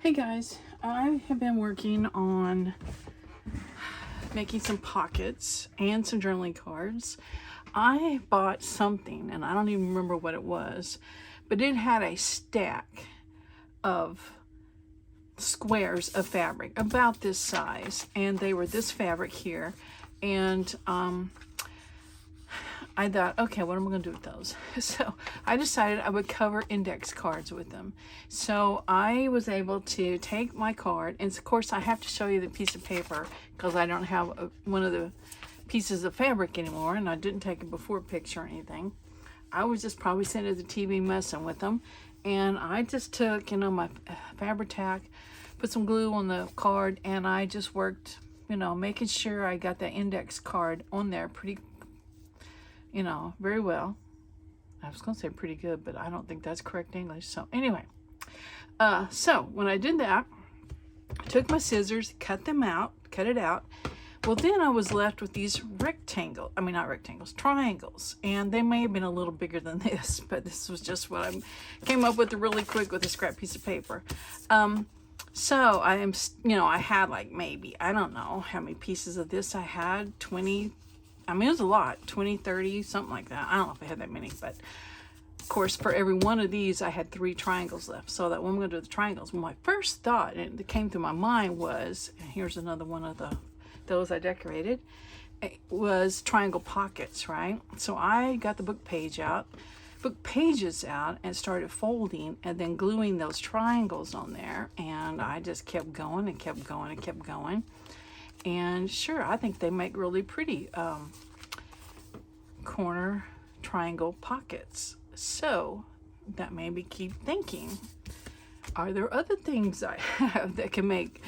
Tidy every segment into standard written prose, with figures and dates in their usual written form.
Hey guys, I have been working on making some pockets and some journaling cards. I bought something and I don't even remember what it was, but it had a stack of squares of fabric about this size, and they were this fabric here, and I thought, okay, what am I going to do with those? So I decided I would cover index cards with them. So I was able to take my card, and of course I have to show you the piece of paper because I don't have one of the pieces of fabric anymore, and I didn't take a before picture or anything. I was just probably sitting at the TV messing with them, and I just took, my Fabri-Tac, put some glue on the card, and I just worked, making sure I got that index card on there pretty, very well. I was going to say pretty good, but I don't think that's correct English. So anyway, so when I did that, I took my scissors, cut it out. Well, then I was left with these triangles, and they may have been a little bigger than this, but this was just what I came up with really quick with a scrap piece of paper. So I am, I had like maybe, I don't know how many pieces of this I had, 20, it was a lot, 20, 30, something like that. I don't know if I had that many, but of course, for every one of these, I had 3 triangles left. So that when I'm going to do the triangles, my first thought, and it came through my mind was, and here's another one of those I decorated, it was triangle pockets, right? So I got the book pages out, and started folding and then gluing those triangles on there. And I just kept going and kept going and kept going. And sure, I think they make really pretty corner triangle pockets. So that made me keep thinking, are there other things I have that can make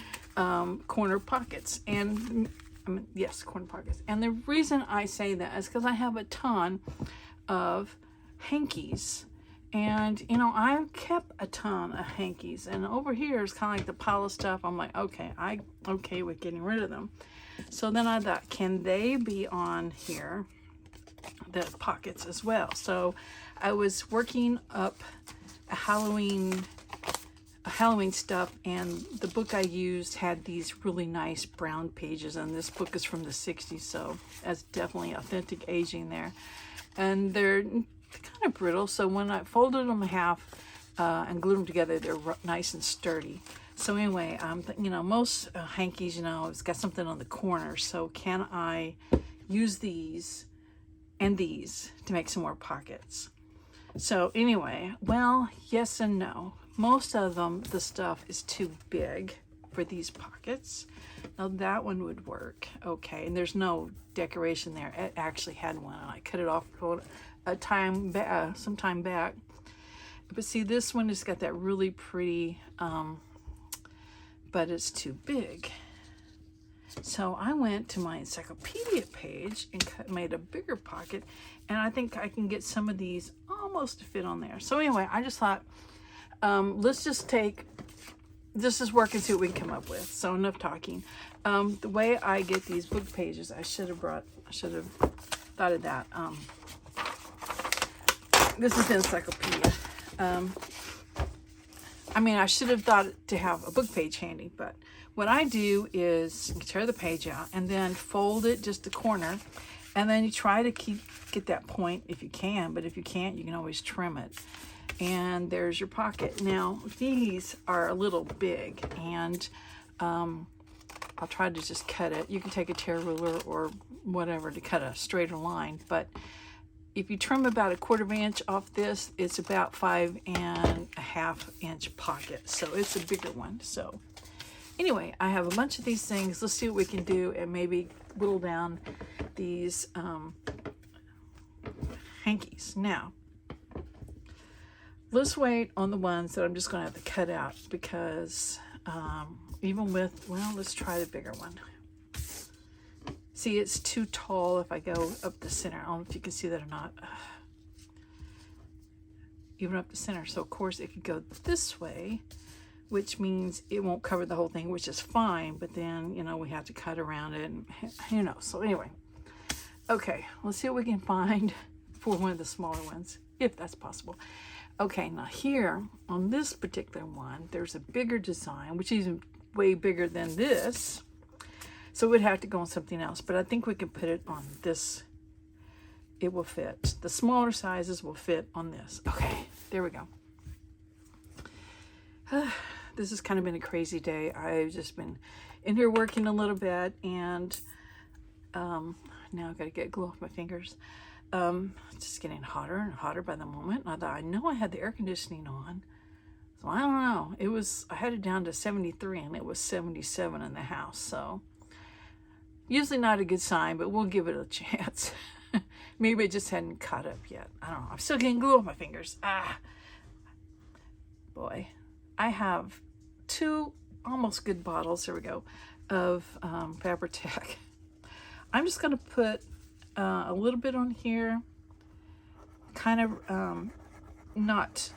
corner pockets? And yes, corner pockets. And the reason I say that is because I have a ton of hankies. And, I kept a ton of hankies, and over here is kind of like the pile of stuff. I'm like, okay, I'm okay with getting rid of them. So then I thought, can they be on here, the pockets as well? So I was working up a Halloween stuff, and the book I used had these really nice brown pages, and this book is from the 60s, so that's definitely authentic aging there. And they're kind of brittle, so when I folded them in half and glued them together, they're nice and sturdy. So anyway, most hankies, it's got something on the corner, so can I use these and these to make some more pockets? So anyway, well, yes and no. Most of them, the stuff is too big for these pockets. Now that one would work okay, and there's no decoration there. It actually had one, and I cut it off some time back. But see, this one has got that really pretty, but it's too big. So I went to my encyclopedia page and made a bigger pocket, and I think I can get some of these almost to fit on there. So anyway, I just thought, let's just work and see what we can come up with. So enough talking. The way I get these book pages, I should have thought of that. This is the encyclopedia. I should have thought to have a book page handy, but what I do is tear the page out and then fold it just a corner, and then you try to get that point if you can, but if you can't, you can always trim it. And there's your pocket. Now, these are a little big, and I'll try to just cut it. You can take a tear ruler or whatever to cut a straighter line, but if you trim about 1/4 inch off this, it's about 5.5 inch pocket. So it's a bigger one. So anyway, I have a bunch of these things. Let's see what we can do and maybe whittle down these hankies. Now, let's wait on the ones that I'm just going to have to cut out, because let's try the bigger one. See, it's too tall if I go up the center. I don't know if you can see that or not. Even up the center. So, of course, if you go this way, which means it won't cover the whole thing, which is fine. But then, we have to cut around it. And, So, anyway. Okay, let's see what we can find for one of the smaller ones, if that's possible. Okay, now here on this particular one, there's a bigger design, which is way bigger than this. So we'd have to go on something else, but I think we can put it on this. It will fit. The smaller sizes will fit on this. Okay, there we go. This has kind of been a crazy day. I've just been in here working a little bit, and now I've got to get glue off my fingers. It's just getting hotter and hotter by the moment. I know I had the air conditioning on, so I don't know. I had it down to 73 and it was 77 in the house, so usually not a good sign, but we'll give it a chance. Maybe it just hadn't caught up yet. I don't know. I'm still getting glue off my fingers. Boy. I have 2 almost good bottles, there we go, of Fabri-Tac. I'm just going to put a little bit on here, kind of not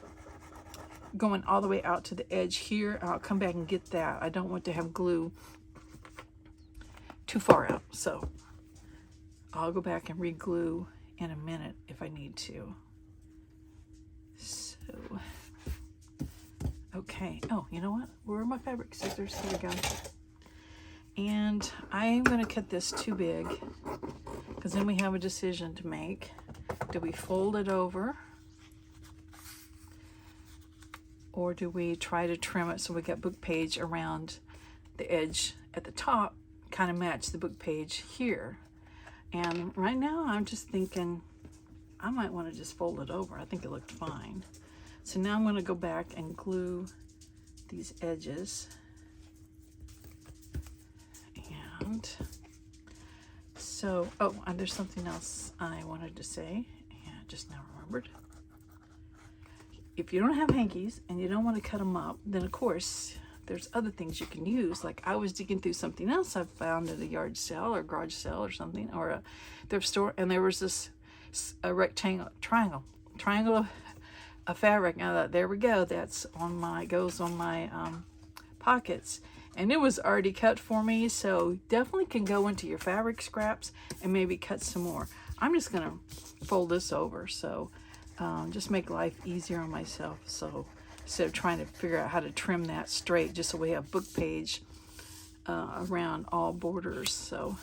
going all the way out to the edge here. I'll come back and get that. I don't want to have glue too far out, so I'll go back and re-glue in a minute if I need to. So, okay. Oh, you know what? Where are my fabric scissors? Here we go. And I'm going to cut this too big, because then we have a decision to make. Do we fold it over, or do we try to trim it so we got book page around the edge at the top, kind of match the book page here? And right now I'm just thinking I might want to just fold it over. I think it looked fine. So now I'm going to go back and glue these edges. And so, oh, and there's something else I wanted to say, and I just now remembered. If you don't have hankies and you don't want to cut them up, then of course there's other things you can use. Like I was digging through something else I found at a yard sale or garage sale or something, or a thrift store, and there was this triangle of fabric. Now that, there we go, that's on my, goes on my pockets, and it was already cut for me, so definitely can go into your fabric scraps and maybe cut some more. I'm just gonna fold this over, so just make life easier on myself. So instead of trying to figure out how to trim that straight, just so we have book page around all borders. So,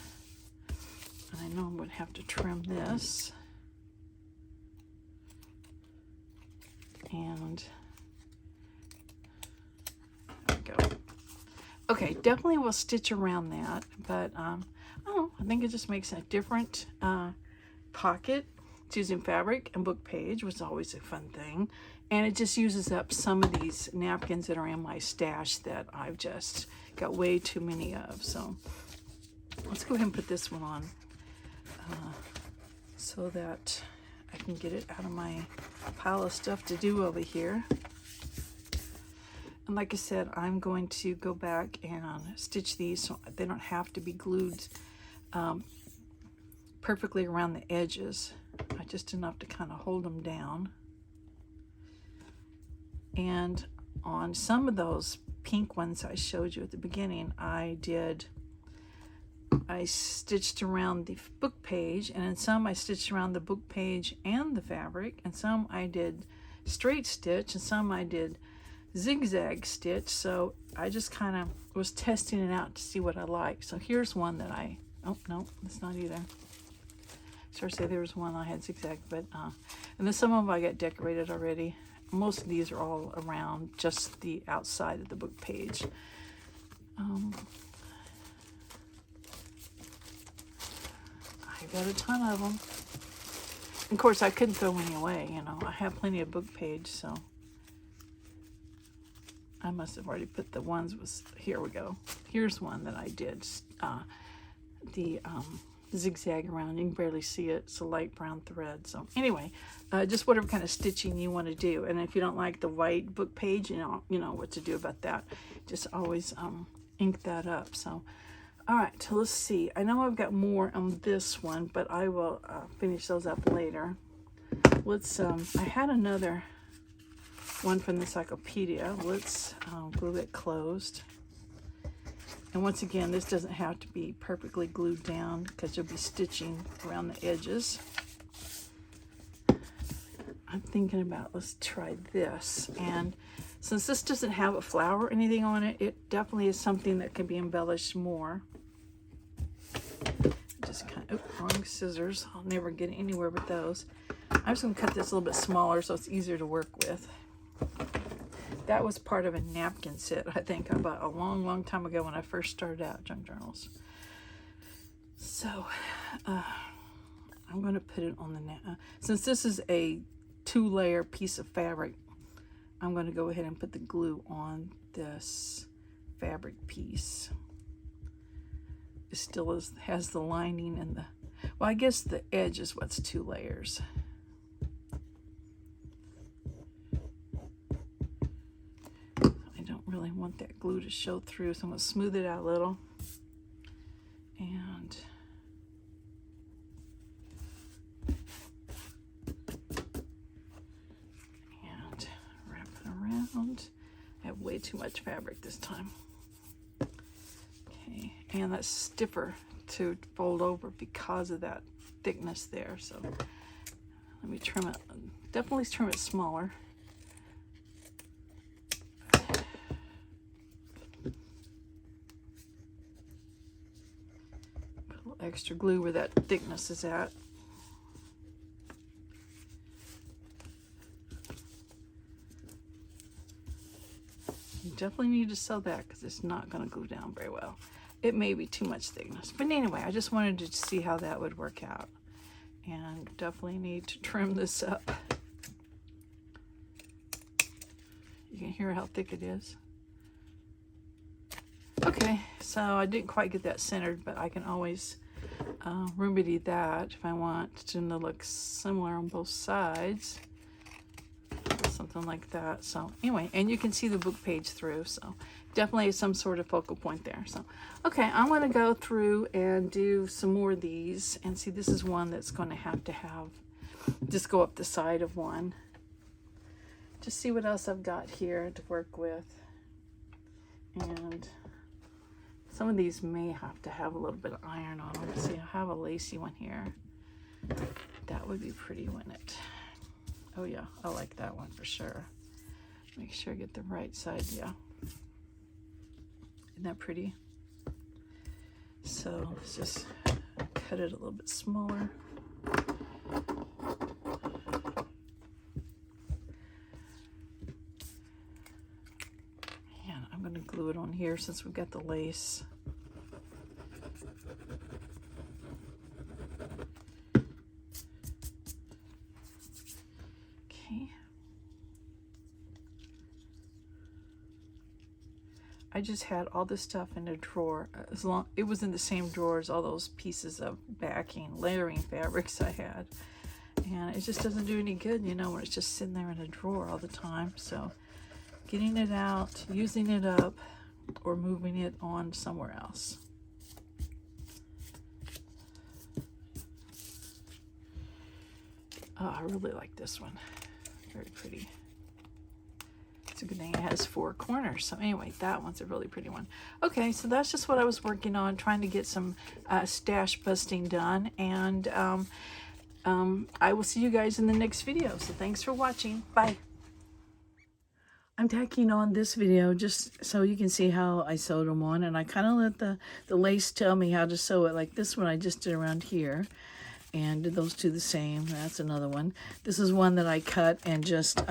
and I know I'm going to have to trim this. And there we go. Okay, definitely will stitch around that, but I don't know, I think it just makes a different pocket. It's using fabric and book page, which is always a fun thing. And it just uses up some of these napkins that are in my stash that I've just got way too many of. So let's go ahead and put this one on so that I can get it out of my pile of stuff to do over here. And like I said, I'm going to go back and stitch these so they don't have to be glued perfectly around the edges. Just enough to kind of hold them down. And on some of those pink ones I showed you at the beginning, I stitched around the book page, and in some I stitched around the book page and the fabric, and some I did straight stitch, and some I did zigzag stitch. So I just kind of was testing it out to see what I like. So here's one that oh no, that's not either. Sorry to say there was one I had zigzag, but and then some of them I got decorated already. Most of these are all around just the outside of the book page. I got a ton of them. Of course, I couldn't throw any away, you know. I have plenty of book page, so I must have already put the ones here we go. Here's one that I did the zigzag around. You can barely see it. It's a light brown thread. So anyway, just whatever kind of stitching you want to do. And if you don't like the white book page, you know what to do about that. Just always ink that up. So all right, so let's see. I know I've got more on this one, but I will finish those up later. Let's I had another one from the encyclopedia. Let's glue it closed. And once again, this doesn't have to be perfectly glued down because you'll be stitching around the edges. I'm thinking about, let's try this. And since this doesn't have a flower or anything on it, it definitely is something that can be embellished more. Just kind of, wrong scissors. I'll never get anywhere with those. I'm just gonna cut this a little bit smaller so it's easier to work with. That was part of a napkin set, I think, I bought a long, long time ago when I first started out junk journals. So, I'm going to put it on the, since this is a 2-layer piece of fabric, I'm going to go ahead and put the glue on this fabric piece. It still has the lining and the, well, I guess the edge is what's 2 layers. Really want that glue to show through, so I'm going to smooth it out a little and wrap it around. I have way too much fabric this time. Okay, and that's stiffer to fold over because of that thickness there, so let me trim it, definitely trim it smaller. Extra glue where that thickness is at. You definitely need to sew that because it's not going to glue down very well. It may be too much thickness, but anyway, I just wanted to see how that would work out, and definitely need to trim this up. You can hear how thick it is. Okay, so I didn't quite get that centered, but I can always remedy that if I want it to look similar on both sides, something like that. So anyway, and you can see the book page through, so definitely some sort of focal point there. So okay, I'm going to go through and do some more of these, and see, this is one that's going to have just go up the side of one. Just see what else I've got here to work with. And some of these may have to have a little bit of iron on them. See, I have a lacy one here. That would be pretty, wouldn't it? Oh yeah, I like that one for sure. Make sure I get the right side, yeah. Isn't that pretty? So let's just cut it a little bit smaller. Glue it on here since we've got the lace. Okay. I just had all this stuff in a drawer. It was in the same drawer as all those pieces of backing, layering fabrics I had. And it just doesn't do any good, you know, when it's just sitting there in a drawer all the time. So getting it out, using it up, or moving it on somewhere else. Oh, I really like this one. Very pretty. It's a good thing it has 4 corners. So anyway, that one's a really pretty one. Okay, so that's just what I was working on, trying to get some stash busting done. And I will see you guys in the next video. So thanks for watching. Bye. I'm tacking on this video just so you can see how I sewed them on, and I kind of let the lace tell me how to sew it. Like this one I just did around here and did those two the same. That's another one. This is one that I cut and just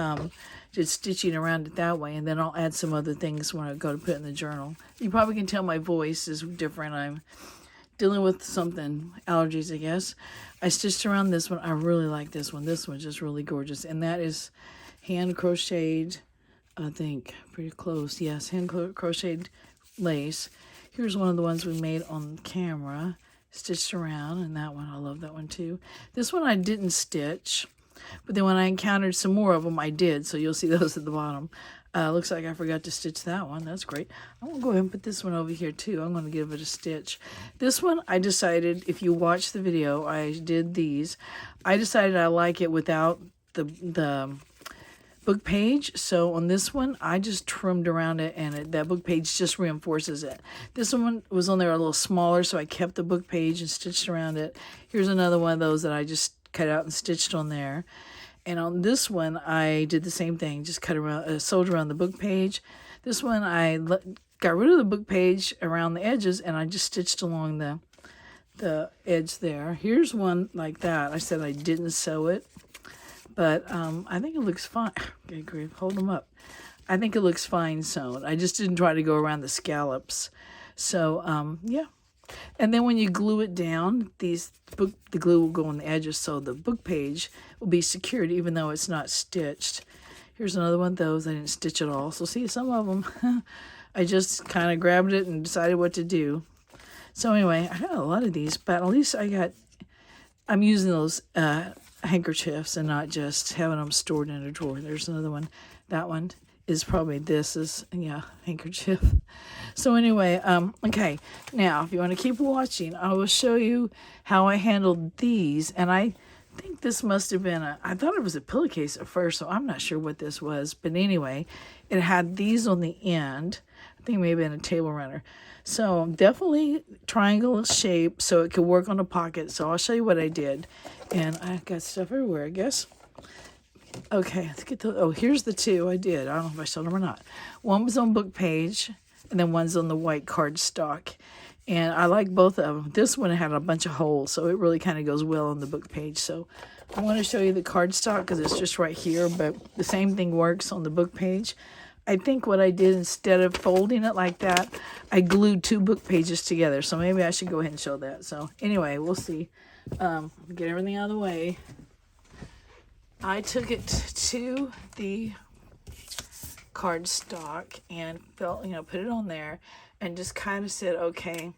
did stitching around it that way, and then I'll add some other things when I go to put it in the journal. You probably can tell my voice is different. I'm dealing with something, allergies I guess. I stitched around this one. I really like this one. This one's just really gorgeous, and that is hand crocheted, I think, pretty close. Yes, hand crocheted lace. Here's one of the ones we made on camera, stitched around, and that one, I love that one too. This one I didn't stitch, but then when I encountered some more of them, I did, so you'll see those at the bottom. Looks like I forgot to stitch that one. That's great. I'm going to go ahead and put this one over here too. I'm going to give it a stitch. This one, I decided, if you watch the video, I did these. I decided I like it without the book page. So on this one, I just trimmed around it, and that book page just reinforces it. This one was on there a little smaller, so I kept the book page and stitched around it. Here's another one of those that I just cut out and stitched on there. And on this one, I did the same thing, just cut around, sewed around the book page. This one, got rid of the book page around the edges, and I just stitched along the edge there. Here's one like that. I said I didn't sew it, but I think it looks fine. Okay, great. Hold them up. I think it looks fine sewn. I just didn't try to go around the scallops. So, yeah. And then when you glue it down, the glue will go on the edges, so the book page will be secured even though it's not stitched. Here's another one of those. I didn't stitch at all. So see, some of them, I just kind of grabbed it and decided what to do. So anyway, I got a lot of these, but at least I'm using those handkerchiefs and not just having them stored in a drawer. There's another one. That one is probably handkerchief. So anyway, okay, now if you want to keep watching, I will show you how I handled these. And I think this must have been I thought it was a pillowcase at first, so I'm not sure what this was. But anyway, it had these on the end. I think maybe in a table runner. So definitely triangle shape so it could work on a pocket. So I'll show you what I did. And I got stuff everywhere, I guess. Okay, let's get here's the two I did. I don't know if I showed them or not. One was on book page, and then one's on the white cardstock. And I like both of them. This one had a bunch of holes, so it really kind of goes well on the book page. So I want to show you the cardstock because it's just right here, but the same thing works on the book page. I think what I did, instead of folding it like that, I glued 2 book pages together. So maybe I should go ahead and show that. So anyway, we'll see. Get everything out of the way. I took it to the cardstock and put it on there and just kind of said, okay,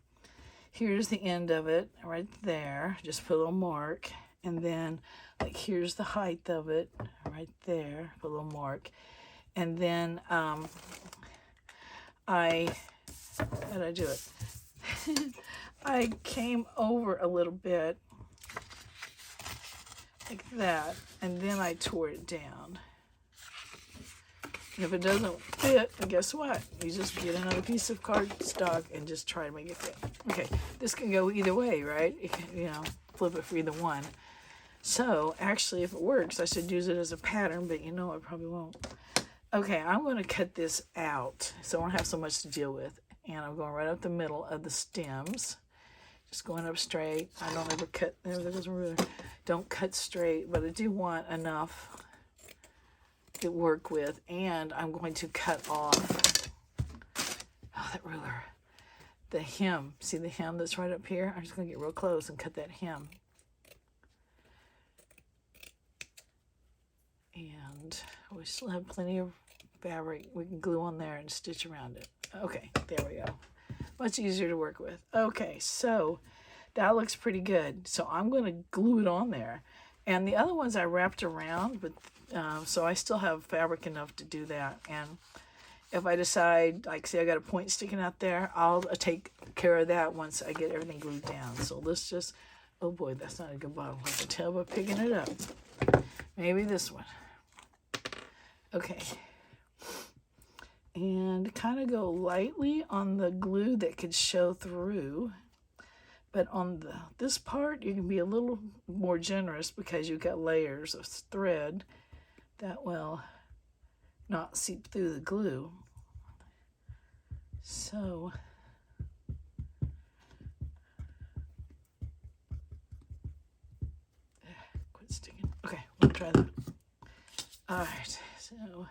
here's the end of it right there. Just put a little mark. And then, like, here's the height of it right there. Put a little mark. And then how did I do it? I came over a little bit like that, and then I tore it down. And if it doesn't fit, guess what? You just get another piece of cardstock and just try to make it fit. Okay, this can go either way, right? You can, flip it for either one. So actually, if it works, I should use it as a pattern, but I probably won't. Okay, I'm going to cut this out so I don't have so much to deal with. And I'm going right up the middle of the stems. Just going up straight. I don't ever cut. There goes my ruler. Don't cut straight, but I do want enough to work with. And I'm going to cut off, that ruler, the hem. See the hem that's right up here? I'm just going to get real close and cut that hem. And we still have plenty of fabric we can glue on there and stitch around it. Okay, there we go. Much easier to work with. Okay, so that looks pretty good. So I'm going to glue it on there. And the other ones I wrapped around, but so I still have fabric enough to do that. And if I decide, like, see, I got a point sticking out there, I'll take care of that once I get everything glued down. So let's just, oh boy, that's not a good bottle. I can tell by picking it up. Maybe this one. Okay. And kind of go lightly on the glue that could show through. But on this part, you can be a little more generous because you've got layers of thread that will not seep through the glue. So quit sticking. Okay, we'll try that. All right, so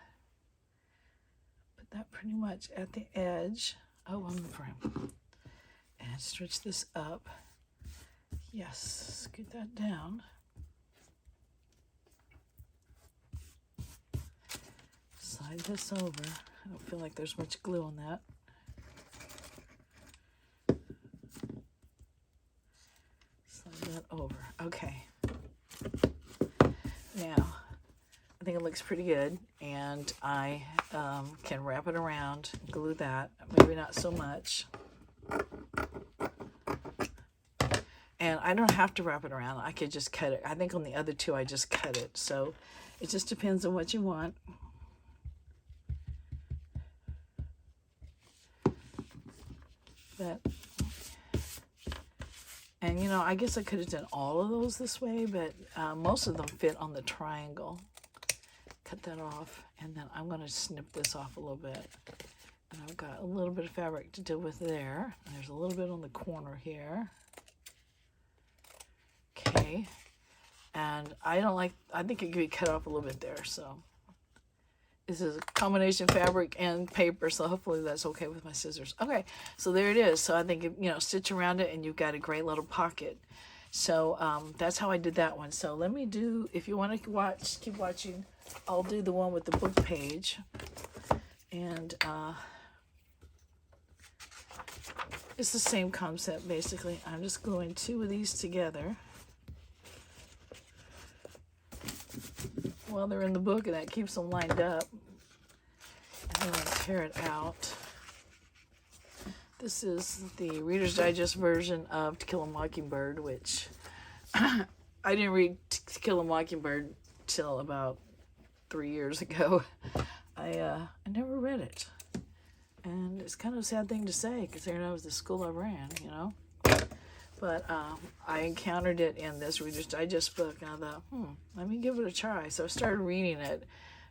put that pretty much at the edge. Oh, on the frame. And stretch this up. Yes, scoot that down. Slide this over. I don't feel like there's much glue on that. Slide that over. Okay. Now, I think it looks pretty good, and I can wrap it around, glue that. Maybe not so much. And I don't have to wrap it around. I could just cut it. I think on the other two, I just cut it. So it just depends on what you want. And you know, I guess I could have done all of those this way, but most of them fit on the triangle. Cut that off, and then I'm going to snip this off a little bit. And I've got a little bit of fabric to deal with there. There's a little bit on the corner here. Okay. And I think it could be cut off a little bit there, so. This is a combination fabric and paper, so hopefully that's okay with my scissors. Okay, so there it is. So I think, you know, stitch around it and you've got a great little pocket. So that's how I did that one. So let me do, if you want to keep watching, I'll do the one with the book page. And it's the same concept, basically. I'm just gluing 2 of these together. Well, they're in the book, and that keeps them lined up. And then I tear it out. This is the Reader's Digest version of To Kill a Mockingbird, which I didn't read To Kill a Mockingbird till about 3 years ago. I never read it. And it's kind of a sad thing to say, considering that was the school I ran, you know. But I encountered it in this Reader's Digest book, and I thought, let me give it a try. So I started reading it,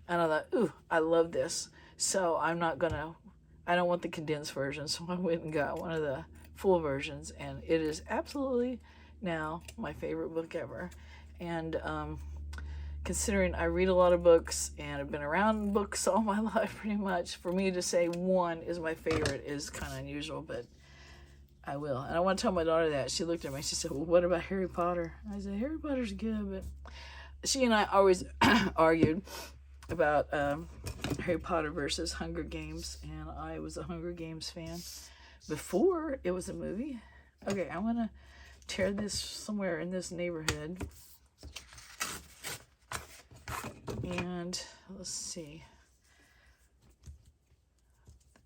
and I thought, ooh, I love this. So I don't want the condensed version, so I went and got one of the full versions, and it is absolutely now my favorite book ever. And considering I read a lot of books, and I've been around books all my life pretty much, for me to say one is my favorite is kind of unusual, but I will. And I want to tell my daughter that. She looked at me. She said, well, what about Harry Potter? I said, Harry Potter's good, but she and I always argued about Harry Potter versus Hunger Games, and I was a Hunger Games fan before it was a movie. Okay, I'm going to tear this somewhere in this neighborhood. And let's see.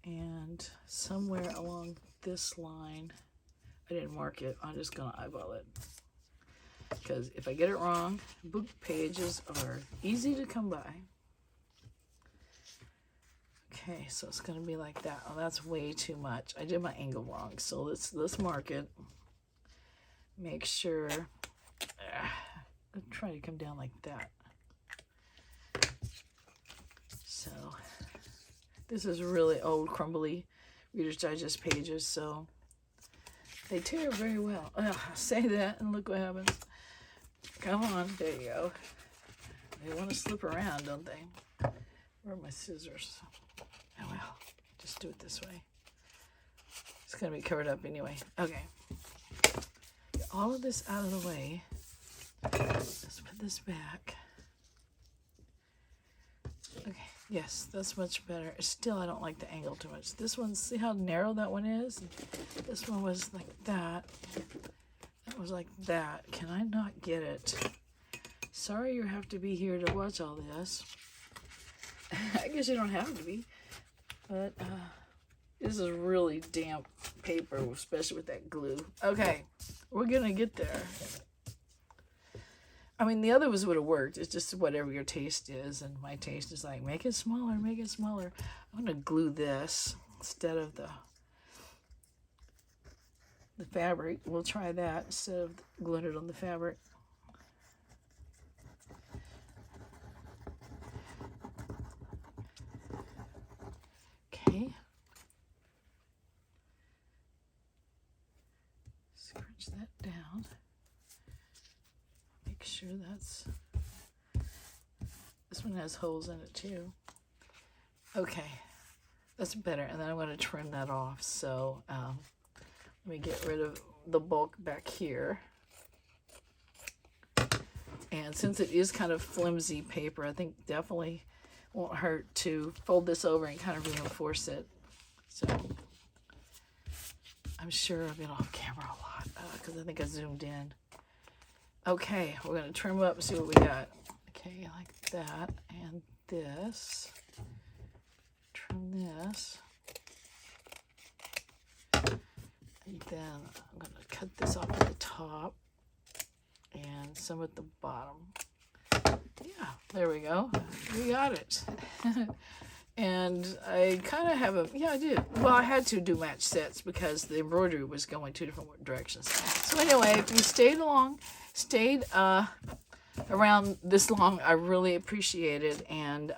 And somewhere along this line, I didn't mark it, I'm just gonna eyeball it, because if I get it wrong, book pages are easy to come by. Okay, so it's gonna be like that. Oh, that's way too much. I did my angle wrong, so let's mark it. Make sure I'll try to come down like that. So this is really old, crumbly Reader's Digest pages, so they tear very well. Ugh, say that and look what happens. Come on, there you go. They want to slip around, don't they? Where are my scissors? Oh well, just do it this way. It's going to be covered up anyway. Okay. Get all of this out of the way. Let's put this back. Okay. Yes, that's much better. Still, I don't like the angle too much. This one, see how narrow that one is? This one was like that. That was like that. Can I not get it? Sorry you have to be here to watch all this. I guess you don't have to be. But this is really damp paper, especially with that glue. Okay, we're going to get there. I mean, the other would have worked. It's just whatever your taste is. And my taste is like, make it smaller, make it smaller. I'm going to glue this instead of the fabric. We'll try that instead of gluing it on the fabric. Okay. Scrunch that down. Make sure this one has holes in it too. Okay, that's better. And then I'm going to trim that off. So let me get rid of the bulk back here. And since it is kind of flimsy paper, I think definitely won't hurt to fold this over and kind of reinforce it. So I'm sure I've been off camera a lot because I think I zoomed in. Okay, we're going to trim up and see what we got. Okay, like that. And this. Trim this. And then I'm going to cut this off at the top and some at the bottom. Yeah, there we go. We got it. And I kind of have a, yeah, I did. Well, I had to do match sets because the embroidery was going two different directions. So anyway, if you stayed around this long, I really appreciate it. And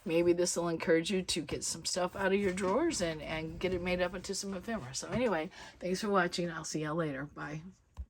maybe this will encourage you to get some stuff out of your drawers and get it made up into some ephemera. So anyway, thanks for watching. I'll see y'all later. Bye.